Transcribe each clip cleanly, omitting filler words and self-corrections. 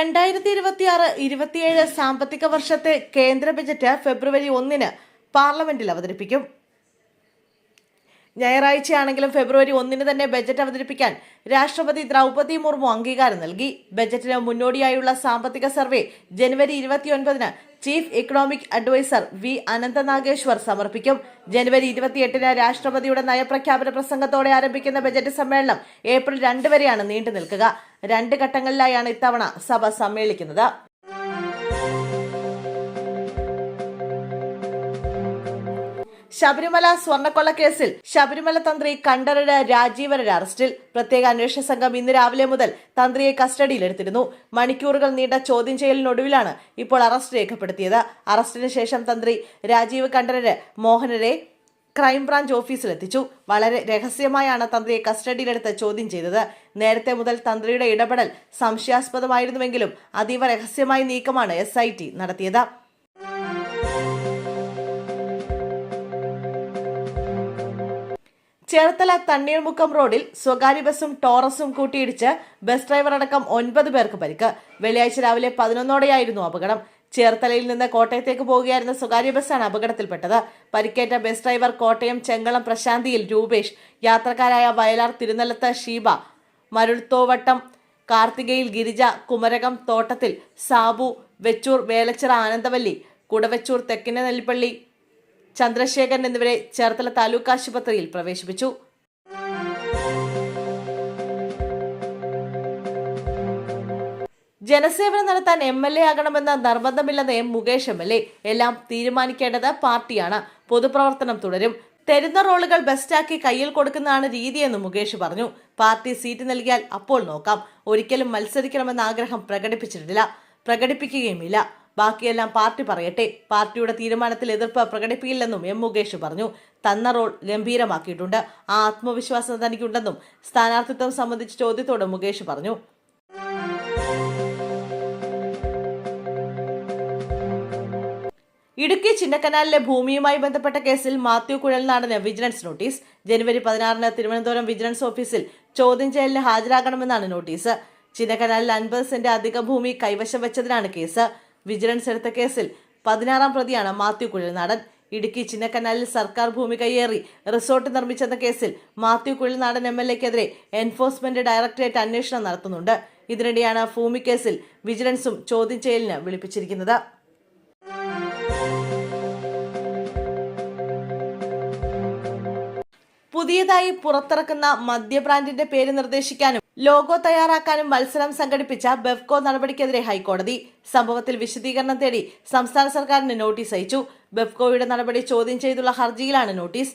2026-27 സാമ്പത്തിക വർഷത്തെ കേന്ദ്ര ബജറ്റ് ഫെബ്രുവരി 1 പാർലമെന്റിൽ അവതരിപ്പിക്കും. ഞായറാഴ്ചയാണെങ്കിലും ഫെബ്രുവരി 1 തന്നെ ബജറ്റ് അവതരിപ്പിക്കാൻ രാഷ്ട്രപതി ദ്രൗപദി മുർമു അംഗീകാരം നൽകി. ബജറ്റിന് മുന്നോടിയായുള്ള സാമ്പത്തിക സർവേ ജനുവരി 29 ചീഫ് ഇക്കണോമിക് അഡ്വൈസർ വി അനന്തനാഗേശ്വർ സമർപ്പിക്കും. ജനുവരി 28 രാഷ്ട്രപതിയുടെ നയപ്രഖ്യാപന പ്രസംഗത്തോടെ ആരംഭിക്കുന്ന ബജറ്റ് സമ്മേളനം ഏപ്രിൽ 2 വരെയാണ് നീണ്ടു നിൽക്കുക. 2 ഘട്ടങ്ങളിലായാണ് ഇത്തവണ സഭ സമ്മേളിക്കുന്നത്. ശബരിമല സ്വർണ്ണക്കൊള്ളക്കേസിൽ ശബരിമല തന്ത്രി കണ്ഠരര് രാജീവരര് അറസ്റ്റിൽ. പ്രത്യേക അന്വേഷണ സംഘം ഇന്ന് രാവിലെ മുതൽ തന്ത്രിയെ കസ്റ്റഡിയിലെടുത്തിരുന്നു. മണിക്കൂറുകൾ നീണ്ട ചോദ്യം ചെയ്യലിനൊടുവിലാണ് ഇപ്പോൾ അറസ്റ്റ് രേഖപ്പെടുത്തിയത്. അറസ്റ്റിന് ശേഷം തന്ത്രി രാജീവ് കണ്ഠരര് മോഹനരെ ക്രൈംബ്രാഞ്ച് ഓഫീസിലെത്തിച്ചു. വളരെ രഹസ്യമായാണ് തന്ത്രിയെ കസ്റ്റഡിയിലെടുത്ത് ചോദ്യം ചെയ്തത്. നേരത്തെ മുതൽ തന്ത്രിയുടെ ഇടപെടൽ സംശയാസ്പദമായിരുന്നുവെങ്കിലും അതീവ രഹസ്യമായ നീക്കമാണ് SIT നടത്തിയത്. ചേർത്തല തണ്ണീർമുക്കം റോഡിൽ സ്വകാര്യ ബസും ടോറസും കൂട്ടിയിടിച്ച് ബസ് ഡ്രൈവർ അടക്കം 9 പേർക്ക് പരിക്ക്. വെള്ളിയാഴ്ച രാവിലെ 11ഓടെയായിരുന്നു അപകടം. ചേർത്തലയിൽ നിന്ന് കോട്ടയത്തേക്ക് പോവുകയായിരുന്ന സ്വകാര്യ ബസ്സാണ് അപകടത്തിൽപ്പെട്ടത്. പരിക്കേറ്റ ബസ് ഡ്രൈവർ കോട്ടയം ചെങ്കളം പ്രശാന്തിയിൽ രൂപേഷ്, യാത്രക്കാരായ വയലാർ തിരുനെല്ലത്ത് ഷീബ, മരുൾത്തോവട്ടം കാർത്തികയിൽ ഗിരിജ, കുമരകം തോട്ടത്തിൽ സാബു, വെച്ചൂർ വേലച്ചിറ ആനന്ദവല്ലി, കുടവച്ചൂർ തെക്കിനെ നെല്ലിപ്പള്ളി ചന്ദ്രശേഖരൻ എന്നിവരെ ചേർത്തല താലൂക്ക് ആശുപത്രിയിൽ പ്രവേശിപ്പിച്ചു. ജനസേവനം നടത്താൻ MLA ആകണമെന്ന നിർബന്ധമില്ലെന്ന് മുകേഷ് MLA. എല്ലാം തീരുമാനിക്കേണ്ടത് പാർട്ടിയാണ്. പൊതുപ്രവർത്തനം തുടരും. തരുന്ന റോളുകൾ ബെസ്റ്റാക്കി കയ്യിൽ കൊടുക്കുന്നതാണ് രീതിയെന്ന് മുകേഷ് പറഞ്ഞു. പാർട്ടി സീറ്റ് നൽകിയാൽ അപ്പോൾ നോക്കാം. ഒരിക്കലും മത്സരിക്കണമെന്ന ആഗ്രഹം പ്രകടിപ്പിക്കുകയുമില്ല. ബാക്കിയെല്ലാം പാർട്ടി പറയട്ടെ. പാർട്ടിയുടെ തീരുമാനത്തിൽ എതിർപ്പ് പ്രകടിപ്പിക്കില്ലെന്നും മുകേഷ് പറഞ്ഞു. തന്ന റോൾ ഗംഭീരമാക്കിയിട്ടുണ്ട്. ആ ആത്മവിശ്വാസം തനിക്കുണ്ടെന്നും സ്ഥാനാർത്ഥിത്വം സംബന്ധിച്ച ചോദ്യത്തോട് മുകേഷ് പറഞ്ഞു. ഇടുക്കി ചിന്നക്കനാലിലെ ഭൂമിയുമായി ബന്ധപ്പെട്ട കേസിൽ മാത്യു കുഴൽനാടന് വിജിലൻസ് നോട്ടീസ്. ജനുവരി 16 തിരുവനന്തപുരം വിജിലൻസ് ഓഫീസിൽ ചോദ്യം ചെയ്യലിന് ഹാജരാകണമെന്നാണ് നോട്ടീസ്. ചിന്നക്കനാലിൽ 50 സെന്റ് അധിക ഭൂമി കൈവശം വെച്ചതിനാണ് കേസ്. വിജിലൻസ് എടുത്ത കേസിൽ 16ാം പ്രതിയാണ് മാത്യു കുഴൽനാടൻ. ഇടുക്കി ചിന്നക്കനാലിൽ സർക്കാർ ഭൂമി കയ്യേറി റിസോർട്ട് നിർമ്മിച്ചെന്ന കേസിൽ മാത്യു കുഴൽനാടൻ MLAക്കെതിരെ എൻഫോഴ്സ്മെന്റ് ഡയറക്ടറേറ്റ് അന്വേഷണം നടത്തുന്നുണ്ട്. ഇതിനിടെയാണ് ഭൂമി കേസിൽ വിജിലൻസും ചോദ്യം ചെയ്യലിന് വിളിപ്പിച്ചിരിക്കുന്നത്. പുതിയതായി പുറത്തിറക്കുന്ന മദ്യ ബ്രാൻഡിന്റെ പേര് നിർദ്ദേശിക്കാനും ലോഗോ തയ്യാറാക്കാനും മത്സരം സംഘടിപ്പിച്ച ബെവ്കോ നടപടിക്കെതിരെ ഹൈക്കോടതി. സംഭവത്തിൽ വിശദീകരണം തേടി സംസ്ഥാന സർക്കാരിന് നോട്ടീസ് അയച്ചു. ബെവ്കോയുടെ നടപടി ചോദ്യം ചെയ്തുള്ള ഹർജിയിലാണ് നോട്ടീസ്.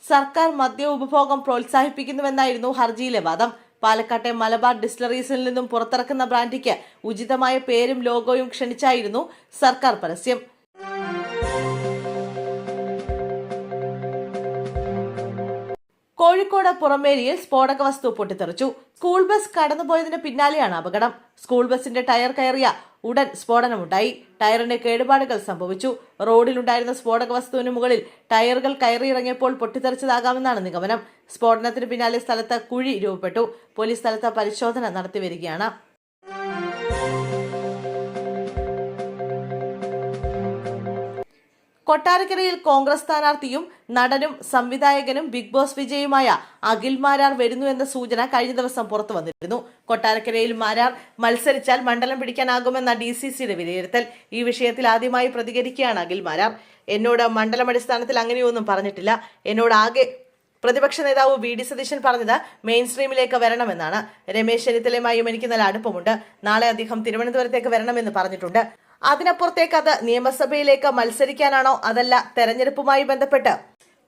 സർക്കാർ മദ്യ ഉപഭോഗം പ്രോത്സാഹിപ്പിക്കുന്നുവെന്നായിരുന്നു ഹർജിയിലെ വാദം. പാലക്കാട്ടെ മലബാർ ഡിസ്റ്റിലറീസിൽ നിന്നും പുറത്തിറക്കുന്ന ബ്രാൻഡിക്ക് ഉചിതമായ പേരും ലോഗോയും ക്ഷണിച്ചായിരുന്നു സർക്കാർ പരസ്യം. കോഴിക്കോട് പുറമേരിയിൽ സ്ഫോടക വസ്തു പൊട്ടിത്തെറിച്ചു. സ്കൂൾ ബസ് കടന്നുപോയതിന് പിന്നാലെയാണ് അപകടം. സ്കൂൾ ബസിന്റെ ടയർ കയറിയ ഉടൻ സ്ഫോടനമുണ്ടായി. ടയറിന് കേടുപാടുകൾ സംഭവിച്ചു. റോഡിലുണ്ടായിരുന്ന സ്ഫോടക വസ്തുവിന് മുകളിൽ ടയറുകൾ കയറിയിറങ്ങിയപ്പോൾ പൊട്ടിത്തെറിച്ചതാകാമെന്നാണ് നിഗമനം. സ്ഫോടനത്തിന് പിന്നാലെ സ്ഥലത്ത് കുഴി രൂപപ്പെട്ടു. പോലീസ് സ്ഥലത്ത് പരിശോധന നടത്തിവരികയാണ്. കൊട്ടാരക്കരയിൽ കോൺഗ്രസ് സ്ഥാനാർത്ഥിയും നടനും സംവിധായകനും ബിഗ് ബോസ് വിജയുമായ അഖിൽ മാരാർ വരുന്നു എന്ന സൂചന കഴിഞ്ഞ ദിവസം പുറത്തു വന്നിരുന്നു. കൊട്ടാരക്കരയിൽ മാരാർ മത്സരിച്ചാൽ മണ്ഡലം പിടിക്കാനാകുമെന്ന DCCയുടെ വിലയിരുത്തൽ. ഈ വിഷയത്തിൽ ആദ്യമായി പ്രതികരിക്കുകയാണ് അഖിൽ മാരാർ. എന്നോട് മണ്ഡലം അടിസ്ഥാനത്തിൽ അങ്ങനെയൊന്നും പറഞ്ഞിട്ടില്ല. എന്നോട് ആകെ പ്രതിപക്ഷ നേതാവ് VD സതീശൻ പറഞ്ഞത് മെയിൻ സ്ട്രീമിലേക്ക് വരണമെന്നാണ്. രമേശ് ചെന്നിത്തലയുമായും എനിക്ക് നല്ല അടുപ്പമുണ്ട്. നാളെ അദ്ദേഹം തിരുവനന്തപുരത്തേക്ക് വരണമെന്ന് പറഞ്ഞിട്ടുണ്ട്. അതിനപ്പുറത്തേക്ക് അത് നിയമസഭയിലേക്ക് മത്സരിക്കാനാണോ അതല്ല തെരഞ്ഞെടുപ്പുമായി ബന്ധപ്പെട്ട്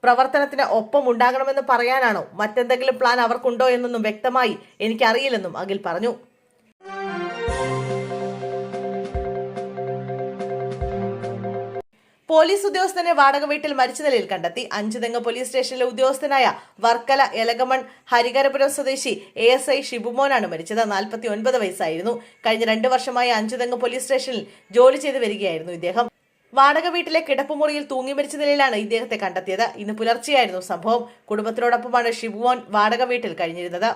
പ്രവർത്തനത്തിന് ഒപ്പം ഉണ്ടാകണമെന്ന് പറയാനാണോ മറ്റെന്തെങ്കിലും പ്ലാൻ അവർക്കുണ്ടോ എന്നൊന്നും വ്യക്തമായി എനിക്കറിയില്ലെന്നും അഖിൽ പറഞ്ഞു. പോലീസ് ഉദ്യോഗസ്ഥനെ വാടക വീട്ടിൽ മരിച്ച നിലയിൽ കണ്ടെത്തി. 5 തെങ്ങ് പോലീസ് സ്റ്റേഷനിലെ ഉദ്യോഗസ്ഥനായ വർക്കല എലകമൺ ഹരികരപുരം സ്വദേശി ASI ഷിബുമോനാണ് മരിച്ചത്. 49 വയസ്സായിരുന്നു. കഴിഞ്ഞ 2 വർഷമായി 5 തെങ്ങ് പോലീസ് സ്റ്റേഷനിൽ ജോലി ചെയ്ത് വരികയായിരുന്നു ഇദ്ദേഹം. വാടക വീട്ടിലെ കിടപ്പുമുറിയിൽ തൂങ്ങി മരിച്ച നിലയിലാണ് ഇദ്ദേഹത്തെ കണ്ടെത്തിയത്. ഇന്ന് പുലർച്ചെയായിരുന്നു സംഭവം. കുടുംബത്തിനോടൊപ്പമാണ് ഷിബുമോൻ വാടക വീട്ടിൽ കഴിഞ്ഞിരുന്നത്.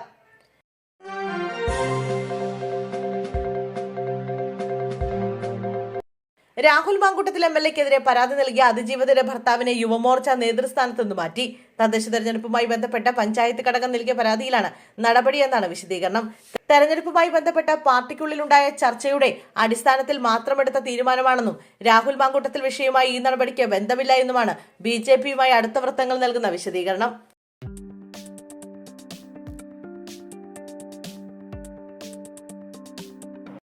രാഹുൽ മാങ്കൂട്ടത്തിൽ MLA-ക്കെതിരെ പരാതി നൽകിയ അതിജീവിതയുടെ ഭർത്താവിനെ യുവമോർച്ച നേതൃസ്ഥാനത്ത് നിന്ന് മാറ്റി. തദ്ദേശ തെരഞ്ഞെടുപ്പുമായി ബന്ധപ്പെട്ട പഞ്ചായത്ത് ഘടകം നൽകിയ പരാതിയിലാണ് നടപടിയെന്നാണ് വിശദീകരണം. തെരഞ്ഞെടുപ്പുമായി ബന്ധപ്പെട്ട പാർട്ടിക്കുള്ളിലുണ്ടായ ചർച്ചയുടെ അടിസ്ഥാനത്തിൽ മാത്രമെടുത്ത തീരുമാനമാണെന്നും രാഹുൽ മാങ്കൂട്ടത്തിൽ വിഷയവുമായി ഈ നടപടിക്ക് ബന്ധമില്ല എന്നുമാണ് BJP-യുമായി അടുത്ത വൃത്തങ്ങൾ നൽകുന്ന വിശദീകരണം.